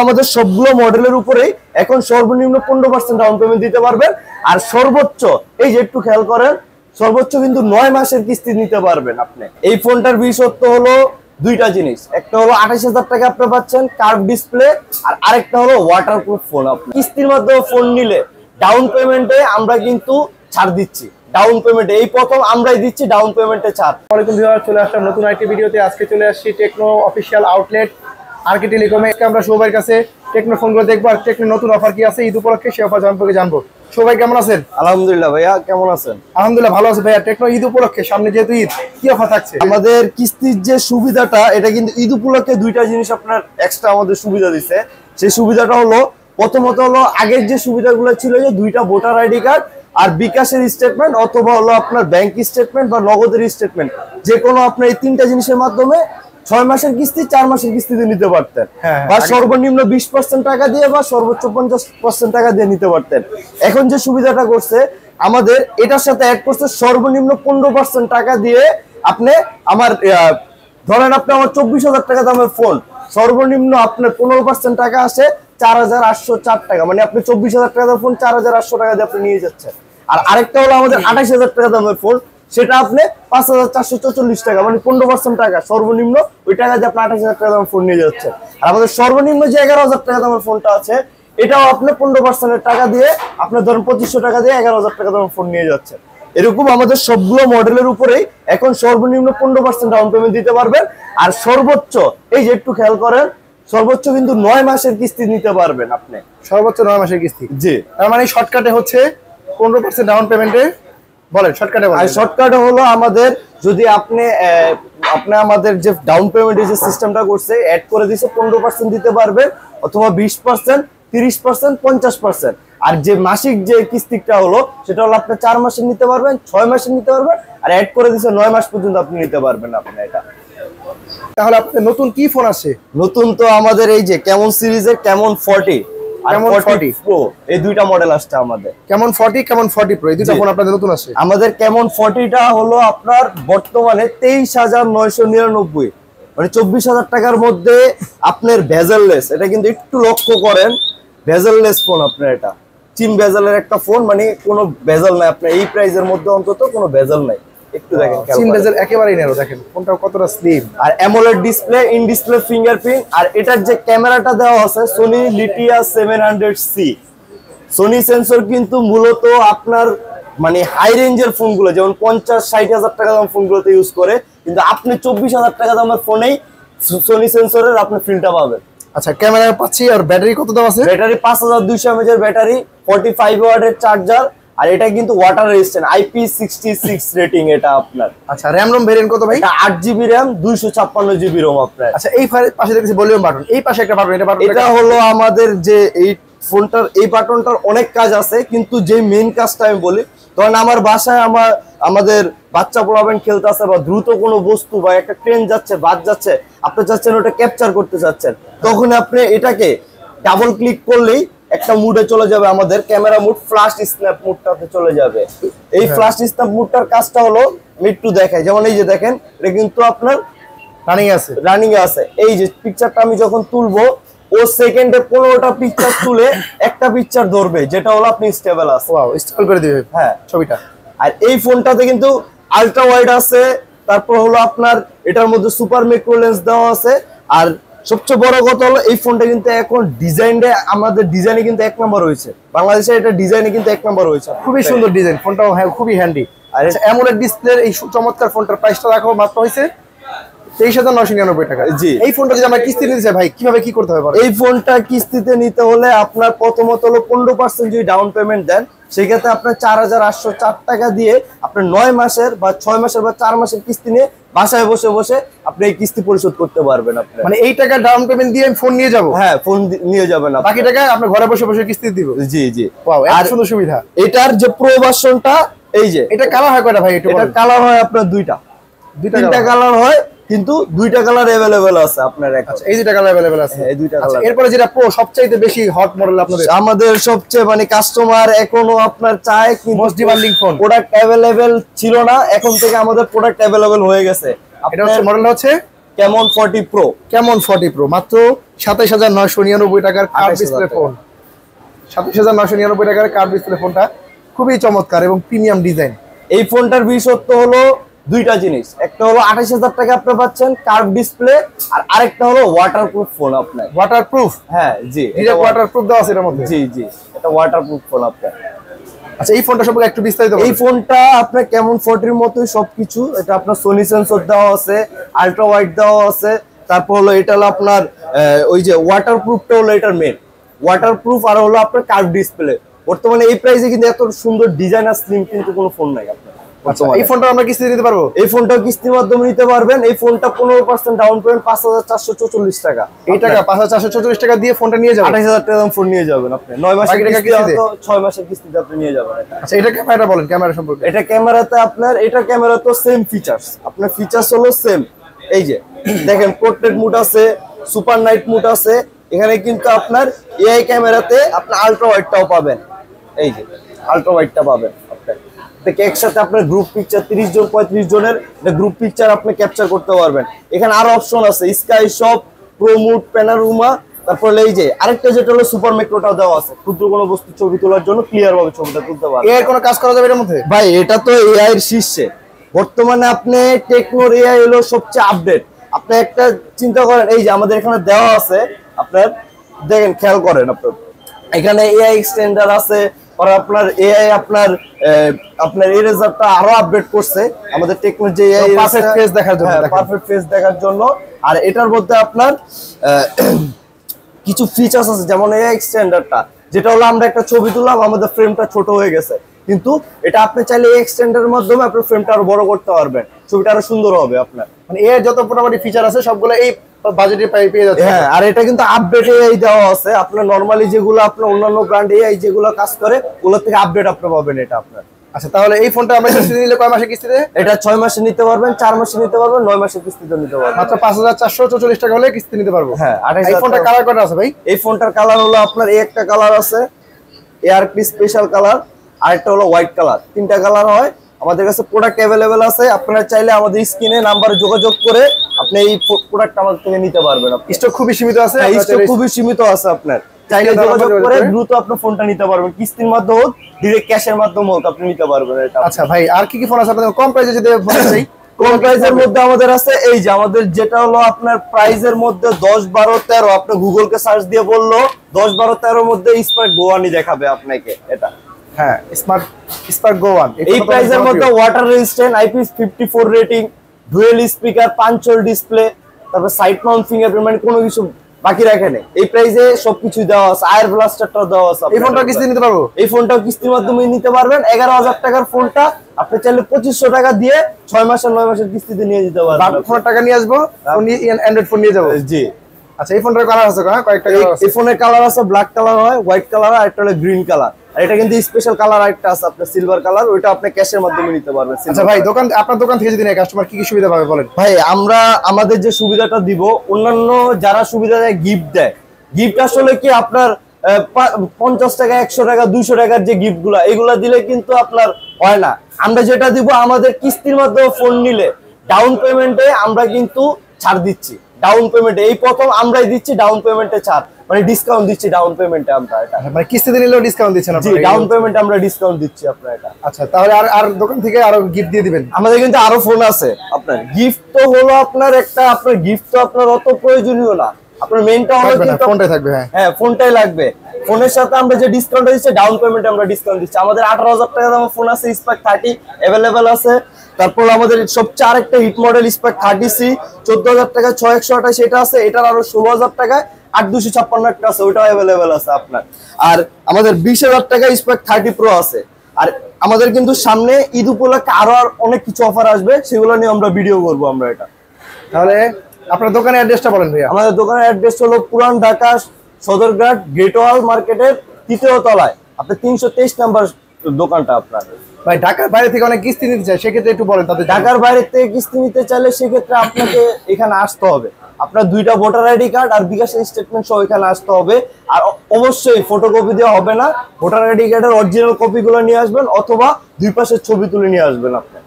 আমাদের সবগুলো মডেলের উপরেই এখন সর্বনিম্ন 15% ডাউন পেমেন্ট দিতে পারবেন। আর সর্বোচ্চ এই যে একটু খেয়াল করেন, সর্বোচ্চ কিন্তু 9 মাসের কিস্তি নিতে পারবেন আপনি। এই ফোনটার বিশেষত্ব হলো দুইটা জিনিস, একটা হলো 28,000 টাকা আপনি পাচ্ছেন কার্ভ ডিসপ্লে, আর আরেকটা হলো ওয়াটারপ্রুফ ফোন। আপনি কিস্তির মাধ্যমে ফোন নিলে ডাউন পেমেন্টে আমরা কিন্তু ছাড় দিচ্ছি। ডাউন পেমেন্টে এই প্রথম আমরাই দিচ্ছি ডাউন পেমেন্টে ছাড়। ওয়ালাইকুম ভিউয়ার, চলে আসলাম নতুন আইটি ভিডিওতে। আজকে চলে আসছি টেকনো অফিসিয়াল আউটলেট আরকে টেলিকমে। আমরা সবার কাছে টেকনো ফোনগুলো দেখবো আর টেকনো নতুন অফার কি আছে ঈদ উপলক্ষে সেই অফার সম্পর্কে জানবো। সবাই কেমন আছেন? আলহামদুলিল্লাহ ভাইয়া, কেমন আছেন? আলহামদুলিল্লাহ ভালো আছে ভাইয়া। টেকনো ঈদ উপলক্ষে সামনে যেহেতু ঈদ, কি অফার থাকছে? আমাদের কিস্তির যে সুবিধাটা, এটা কিন্তু ঈদ উপলক্ষে দুইটা জিনিস আপনার এক্সট্রা আমাদের সুবিধা দিচ্ছে। সেই সুবিধাটা হলো প্রথমত হলো আগের যে সুবিধাগুলো ছিল যে দুইটা ভোটার আইডি কার্ড আর বিকাশের স্টেটমেন্ট অথবা হলো আপনার ব্যাংক স্টেটমেন্ট বা নগদের স্টেটমেন্ট, যে কোনো আপনার এই তিনটা জিনিসের মাধ্যমে 6 মাসের কিস্তি 4 মাসের কিস্তিতে নিতে পারতেন, বা সর্বনিম্ন 20% টাকা দিয়ে বা সর্বোচ্চ 50% টাকা দিয়ে নিতে পারতেন। এখন যে সুবিধাটা করছে আমাদের, এটার সাথে অ্যাড করছে সর্বনিম্ন 15% টাকা দিয়ে আপনি আমার ধরেন আপনি আমার 24,000 টাকা দামের ফোন, সর্বনিম্ন আপনার 15% টাকা আসে 4,804 টাকা, মানে আপনি 24,000 টাকা দামের ফোন 4,800 টাকা দিয়ে আপনি নিয়ে যাচ্ছেন। আর আরেকটা হলো আমাদের 28,000 টাকা দামের ফোন, সেটা আপনি 5,444 টাকা, মানে 15% টাকা সর্বনিম্ন ওই টাকা দিয়ে আপনি 28,000 টাকা দামের ফোন নিয়ে যাচ্ছেন। আর আমাদের সর্বনিম্ন যে 11,000 টাকা দামের ফোনটা আছে, এটাও আপনি 15% টাকা দিয়ে আপনার ধরেন 2,500 টাকা দিয়ে 11,000 টাকা দামের ফোন নিয়ে যাচ্ছেন। এরকম আমাদের সবগুলো মডেলের উপরেই এখন সর্বনিম্ন 15% ডাউন পেমেন্ট দিতে পারবেন। আর সর্বোচ্চ এই যে একটু খেয়াল করেন, সর্বোচ্চ কিন্তু 9 মাসের কিস্তি নিতে পারবেন আপনি। সর্বোচ্চ 9 মাসের কিস্তি, জি। তার মানে শর্টকাটে হচ্ছে 15% ডাউন পেমেন্টে। বলেন শর্টকাটে বলেন। শর্টকাটে হলো আমাদের যদি আপনি আমাদের যে ডাউন পেমেন্টের যে সিস্টেমটা করছে অ্যাড করে দিয়েছে 15% দিতে পারবেন, অথবা 20%, 30%, 50%। আর যে মাসিক যে কিস্তিটা হলো সেটা হলো আপনি 4 মাসের নিতে পারবেন, 6 মাসের নিতে পারবেন, আর অ্যাড করে দিয়েছে 9 মাস পর্যন্ত আপনি নিতে পারবেন আপনি এটা। তাহলে আপনাদের নতুন কি ফোন আছে? নতুন তো আমাদের এই যে কেমন সিরিজের কেমন 40 আর 40 প্রো, এই দুইটা মডেল আসছে আমাদের। কেমন 40, কেমন 40 প্রো, এই দুটো ফোন আপনাদের নতুন আছে। আমাদের কেমন 40টা হলো আপনার বর্তমানে 23,999, মানে 24,000 টাকার মধ্যে আপনার ভেজেললেস। এটা কিন্তু একটু লক্ষ্য করেন, ভেজেললেস ফোন আপনার, এটা চিম ভেজেলের একটা ফোন, মানে কোনো ভেজেল নাই আপনার এই প্রাইসের মধ্যে, অন্তত কোনো ভেজেল নাই। একটু দেখেন চিম ভেজেল একেবারেই নেই, দেখেন ফোনটা কতটা স্লিম। আর AMOLED display, in display fingerprint. আর এটার যে ক্যামেরাটা দেওয়া আছে সোনি লিটিয়া 700C, সোনি সেন্সর কিন্তু মূলত আপনার মানে হাই রেঞ্জের ফোনগুলো যেমন 50-60 হাজার টাকা দাম ফোনগুলোতে ইউজ করে, কিন্তু আপনি 24,000 টাকা দামের ফোনেই সোনি সেন্সরের আপনি ফিলটা পাবেন। আচ্ছা, ক্যামেরা পাচ্ছি। আর ব্যাটারি কত দাম আছে? ব্যাটারি 5,200 mAh এর ব্যাটারি, 45 ওয়াটের চার্জার, আর এটা কিন্তু ওয়াটার রেজিস্ট্যান্ট, IP66 রেটিং এটা আপনার। আচ্ছা, RAM ROM ভেরিয়েন্ট কত ভাই? 8GB RAM, 256GB ROM আপনার। আচ্ছা, এই পাশে দেখছি ভলিউম বাটন, এই পাশে একটা বাটন, এটা হলো আমাদের যে এই ফোনটার এই বাটনটার অনেক কাজ আছে, কিন্তু যে মেইন কাজটা আমি বলি, ধরেন আমার বাসায় আমাদের বাচ্চা পোলাবেন খেলতে আছে, বা দ্রুত কোনো বস্তু বা একটা ট্রেন যাচ্ছে, বাস যাচ্ছে, আপনি চাচ্ছেন ওটা ক্যাপচার করতে চাচ্ছেন, তখন আপনি এটাকে ডাবল ক্লিক করলেই একটা মুডে চলে যাবে, আমাদের ক্যামেরা মুড, ফ্ল্যাশ স্ন্যাপ মুডটাতে চলে যাবে। এই ফ্ল্যাশ স্ন্যাপ মুডটার কাজটা হলো আমি একটু দেখাই, যেমন এই যে দেখেন এটা কিন্তু আপনার রানিং এ আছে। এই যে পিকচারটা আমি যখন তুলবো, ও সেকেন্ডে 15টা পিকচার তুলে একটা পিকচার ধরবে, যেটা হলো আপনি স্টেবল আছে। ওয়াও, স্টেবল করে দিবে হ্যাঁ ছবিটা। আর এই ফোনটাতে কিন্তু আলট্রা ওয়াইড আছে, তারপর হলো আপনার এটার মধ্যে সুপার ম্যাক্রো লেন্স দেওয়া আছে। আর সবচেয়ে বড় কথা হলো এই ফোনটা কিন্তু এখন ডিজাইনে, আমাদের ডিজাইনে কিন্তু 1 নম্বর হয়েছে বাংলাদেশে, এটা ডিজাইনে কিন্তু 1 নম্বর হয়েছে। খুবই সুন্দর ডিজাইন, ফোনটাও খুবই হ্যান্ডি। আর অ্যামোলেড ডিসপ্লের এই চমৎকার ফোনটার প্রাইসটা রাখো মাত্র হয়েছে 23,999 টাকা। জি। এই ফোনটা যদি আমরা কিস্তি নিতে চাই ভাই, কিভাবে কি করতে হবে? এই ফোনটা কিস্তিতে নিতে হলে আপনার প্রথমত হলো 15% যদি ডাউন পেমেন্ট দেন, সেক্ষেত্রে আপনার 4,804 টাকা দিয়ে আপনার 9 মাসের বা 6 মাসের বা 4 মাসের কিস্তি নিয়ে বাসায় বসে বসে আপনি এই কিস্তি পরিশোধ করতে পারবেন। আপনি মানে এই টাকা ডাউন পেমেন্ট দিয়ে আমি ফোন নিয়ে যাব? হ্যাঁ, ফোন নিয়ে যাবেন, বাকি টাকা আপনি ঘরে বসে বসে কিস্তি দিব। জি জি। ওয়াও, এত সুন্দর সুবিধা। এটার যে প্রো ভার্সনটা, এই যে এটা কালার হয় কয়টা ভাই? এটা কালার হয় আপনার দুইটা, 3টা কালার হয়, কিন্তু 2টা কালার अवेलेबल আছে আপনার এখন। আচ্ছা, এই 2টা কালার अवेलेबल আছে। এই 2টা কালার। এরপরে যেটা প্রো সবচেয়ে বেশি হট মডেল আপনাদের, আমাদের সবচেয়ে মানে কাস্টমার এখনো আপনার চায়, কিন্তু most demanding phone, product available ছিল না, এখন থেকে আমাদের প্রোডাক্ট अवेलेबल হয়ে গেছে। এটা হচ্ছে মডেল হচ্ছে Camon 40 Pro। Camon 40 Pro মাত্র 27999 টাকার কার্ভ ডিসপ্লে ফোন। 27999 টাকার কার্ভ ডিসপ্লে ফোনটা খুবই চমৎকার এবং প্রিমিয়াম ডিজাইন। এই ফোনটার বিশেষত্ব হলো দুইটা জিনিস, একটা হলো 28000 টাকা আপনি পাচ্ছেন কার্ভ ডিসপ্লে, আর আরেকটা হলো ওয়াটারপ্রুফ ফোন আপনার। ওয়াটারপ্রুফ? হ্যাঁ জি, এটা ওয়াটারপ্রুফ দেওয়া আছে এর মধ্যে। জি জি, এটা ওয়াটারপ্রুফ ফোন আপনার। আচ্ছা এই ফোনটা সম্পর্কে একটু বিস্তারিত বলুন। এই ফোনটা আপনার Camon 40 এর মতোই সবকিছু। এটা আপনার সোনি সেন্সর দেওয়া আছে, আলট্রা ওয়াইড দেওয়া আছে, তারপর হলো এটা হলো আপনার ওই যে ওয়াটারপ্রুফটা হলো এটার মেন ওয়াটারপ্রুফ, আর হলো আপনার কার্ভ ডিসপ্লে। বর্তমানে এই প্রাইসে কিন্তু এত সুন্দর ডিজাইন আর স্লিম কিন্তু কোনো ফোন নাই আপনার। এই ফোনটা আমরা কিস্তি নিতে পারবো? এই ফোনটাও কিস্তির মাধ্যমে নিতে পারবেন। এই ফোনটা 15% ডাউন পেমেন্ট 5444 টাকা। এই টাকা 5444 টাকা দিয়ে ফোনটা নিয়ে যাবেন? 28000 টাকা দাম ফোন নিয়ে যাবেন আপনি। 9 মাসের কিস্তিতে, 6 মাসের কিস্তিতে আপনি নিয়ে যাবেন এটা। আচ্ছা এটা ক্যামেরাটা বলেন, ক্যামেরা সম্পর্কে। এটা ক্যামেরাতে আপনার, এটা ক্যামেরা তো সেম ফিচারস, আপনার ফিচারস হলো সেম। এই যে দেখেন পোর্ট্রেট মোড আছে, সুপার নাইট মোড আছে। এখানে কিন্তু আপনার এআই ক্যামেরাতে আপনি আলট্রা ওয়াইডটাও পাবেন। এই যে আলট্রা ওয়াইডটা পাবেন আপনার। দেখে একসাথে আপনার গ্রুপ পিকচার 30 জন 35 জনের গ্রুপ পিকচার আপনি ক্যাপচার করতে পারবেন। এখানে আরো অপশন আছে, sky shop, pro mode, panorama, তারপর এই যে আরেকটা যেটা হলো সুপার ম্যাক্রোটাও দেওয়া আছে, ক্ষুদ্র কোনো বস্তু ছবি তোলার জন্য ক্লিয়ার ভাবে ছবিটা তুলতে পারবেন। এআই কোনো কাজ করা যাবে এর মধ্যে? ভাই এটা তো এআই এর শীর্ষে বর্তমানে। আপনি টেকনোর এআই হলো সবচেয়ে আপডেট। আপনি একটা চিন্তা করেন, এই যে আমাদের এখানে দেওয়া আছে, আপনার দেখেন খেয়াল করেন, এখানে এআই এক্সটেন্ডার আছে, আর আপনার এআই আপনার এরেজারটা আরো আপডেট করছে আমাদের টেকনোর যে এআই পারফেক্ট ফেস দেখার জন্য। পারফেক্ট ফেস দেখার জন্য। আর এটার মধ্যে আপনার কিছু ফিচার্স আছে, যেমন এআই এক্সটেন্ডারটা, যেটা হলো আমরা একটা ছবি তুললাম, আমাদের ফ্রেমটা ছোট হয়ে গেছে, কিন্তু এটা আপনি চাইলে এই এক্সটেন্ডারের মাধ্যমে আপনার ফ্রেমটা আরো বড় করতে পারবেন, ছবিটা আরো সুন্দর হবে আপনার। মানে এর যত মোটামুটি ফিচার আছে সবগুলো এই বাজেটে পেয়ে যাচ্ছে। হ্যাঁ, আর এটা কিন্তু আপডেট এআই দেওয়া আছে। আপনার নরমালি যেগুলো আপনার অন্যান্য ব্র্যান্ড এআই যেগুলো কাজ করে, ওগুলোর থেকে আপডেট আপনি পাবেন এটা আপনার। আচ্ছা তাহলে এই ফোনটা আমরা কিস্তি নিলে কয় মাসে কিস্তিতে? এটা 6 মাসে নিতে পারবেন, 4 মাসে নিতে পারবেন, 9 মাসের কিস্তিতে নিতে পারবেন। মাত্র 5444 টাকা হলে কিস্তি নিতে পারবো। হ্যাঁ, এই ফোনটা কালার কয়টা আছে ভাই? এই ফোনটার কালার হলো আপনার এই একটা কালার আছে, এআরপি স্পেশাল কালার, আরেকটা হলো হোয়াইট কালার। 3টা কালার হয়। আমাদের কাছে প্রোডাক্ট অ্যাভেলেবেল আছে। আপনারা চাইলে আমাদের স্ক্রিনে নাম্বারে যোগাযোগ করে আপনি এই প্রোডাক্ট আমাদের থেকে নিতে পারবেন। স্টক খুবই সীমিত আছে। স্টক খুবই সীমিত আছে। আপনার চাইলে যোগাযোগ করে দ্রুত আপনি ফোনটা নিতে পারবেন, কিস্তির মাধ্যমে হোক, ডাইরেক্ট ক্যাশের মাধ্যমে হোক, আপনি নিতে পারবেন এটা। আচ্ছা ভাই আর কি কি ফোন আছে আপনাদের কম প্রাইসে যদি বলতে কম প্রাইসের মধ্যে আমাদের আছে এই যে আমাদের যেটা হলো আপনার প্রাইসের মধ্যে 10, 12, 13, আপনি গুগলকে সার্চ দিয়ে বললো 10, 12, 13 এর মধ্যে স্পার্ক গো 1 দেখাবে আপনাকে এটা। হ্যাঁ স্পার্ক গো 1 এই প্রাইসের মধ্যে water resistant, IP54 rating, dual speaker, পাঞ্চল display, তারপর সাইড মাউন্ট ফিঙ্গারপ্রিন্ট, মানে কোনো কিছু বাকি রাখে নেই। এই প্রাইসে সবকিছু দেওয়া আছে। আয়ার ব্লাস্টারটাও দেওয়া আছে। এই ফোনটা কিস্তি নিতে পারবো? এই ফোনটাও কিস্তির মাধ্যমে নিতে পারবেন। 11000 টাকার ফোনটা আপনি চাইলে 2500 টাকা দিয়ে 6 মাসের 9 মাসের কিস্তিতে নিয়ে যেতে পারবেন। 12 টাকা নিয়ে আসবো, অ্যান্ড্রয়েড ফোন নিয়ে যাবো। জি। আচ্ছা এই ফোনটার কালার আছে কয়েকটা কালার আছে? এই ফোনের কালার আছে, ব্ল্যাক কালার হয়, হোয়াইট কালার হয়, আর একটা হলো গ্রিন কালার। আর এটা কিন্তু স্পেশাল কালার আরেকটা আছে আপনার সিলভার কালার, ওইটা আপনি ক্যাশের মাধ্যমে নিতে পারবেন। আচ্ছা ভাই আপনার দোকান থেকে যদি নেয় কাস্টমার কি কি সুবিধা পাবে বলেন? ভাই আমরা আমাদের যে সুবিধাটা দিব, অন্যান্য যারা সুবিধা দেয় গিফট দেয়, গিফট আসলে কি আপনার 50 টাকা, 100 টাকা, 200 টাকার যে গিফট গুলা, এগুলা দিলে কিন্তু আপনার হয় না। আমরা যেটা দিব, আমাদের কিস্তির মাধ্যমে ফোন নিলে ডাউন পেমেন্টে আমরা কিন্তু ছাড় দিচ্ছি। ডাউন পেমেন্টে এই প্রথম আমরাই দিচ্ছি ডাউন পেমেন্টে ছাড়, মানে ডিসকাউন্ট দিচ্ছি ডাউন পেমেন্টে আমরা এটা। মানে কিস্তিতে নিলেও ডিসকাউন্ট দিচ্ছেন আপনারা? জি, ডাউন পেমেন্টে আমরা ডিসকাউন্ট দিচ্ছি আপনারা এটা। আচ্ছা তাহলে আর দোকান থেকে আরো গিফট দিয়ে দিবেন? আমাদের কিন্তু আরো ফোন আছে আপনার। গিফট তো হলো আপনার একটা, আপনার গিফট তো আপনার অত প্রয়োজনীয় না, আপনার মেইনটা হলো কিন্তু ফোনটাই থাকবে। হ্যাঁ ফোনটাই লাগবে। ফোনের সাথে আমরা যে ডিসকাউন্ট দিচ্ছি, ডাউন পেমেন্টে আমরা ডিসকাউন্ট দিচ্ছি। আমাদের 18000 টাকা দামের ফোন আছে, স্পার্ক 30 अवेलेबल আছে। তারপর আমাদের সবচেয়ে আরেকটা হিট মডেল স্পার্ক 30C 14000 টাকা 6128 এটা আছে। এটার আরো 16000 টাকা 8256 একটা আছে, ওটাও अवेलेबल আছে আপনার। আর আমাদের 20000 টাকা স্পার্ক 30 প্রো আছে। আর আমাদের কিন্তু সামনে ঈদ উপলক্ষে আরো অনেক কিছু অফার আসবে, সেগুলো নিয়ে আমরা ভিডিও করব আমরা এটা। তাহলে আপনার দোকানের অ্যাড্রেসটা বলেন ভাইয়া। আমাদের দোকানের অ্যাড্রেস হলো পুরান ঢাকা সদরঘাট গেটওয়াল মার্কেটের 3য় তলায়, আপনার 323 নাম্বার দোকানটা আপনার। ভাই ঢাকার বাইরে থেকে অনেক কিস্তি নিতে চায়, সেক্ষেত্রে একটু বলেন তাদের। ঢাকার বাইরে থেকে কিস্তি নিতে চাইলে সেক্ষেত্রে আপনাকে এখানে আসতে হবে। আপনার 2টা ভোটার আইডি কার্ড আর বিকাশের স্টেটমেন্ট সহ এখানে আসতে হবে। আর অবশ্যই ফটোকপি দেওয়া হবে না, ভোটার আইডি কার্ডের অরিজিনাল কপিগুলো নিয়ে আসবেন, অথবা 2 পাশের ছবি তুলে নিয়ে আসবেন আপনি।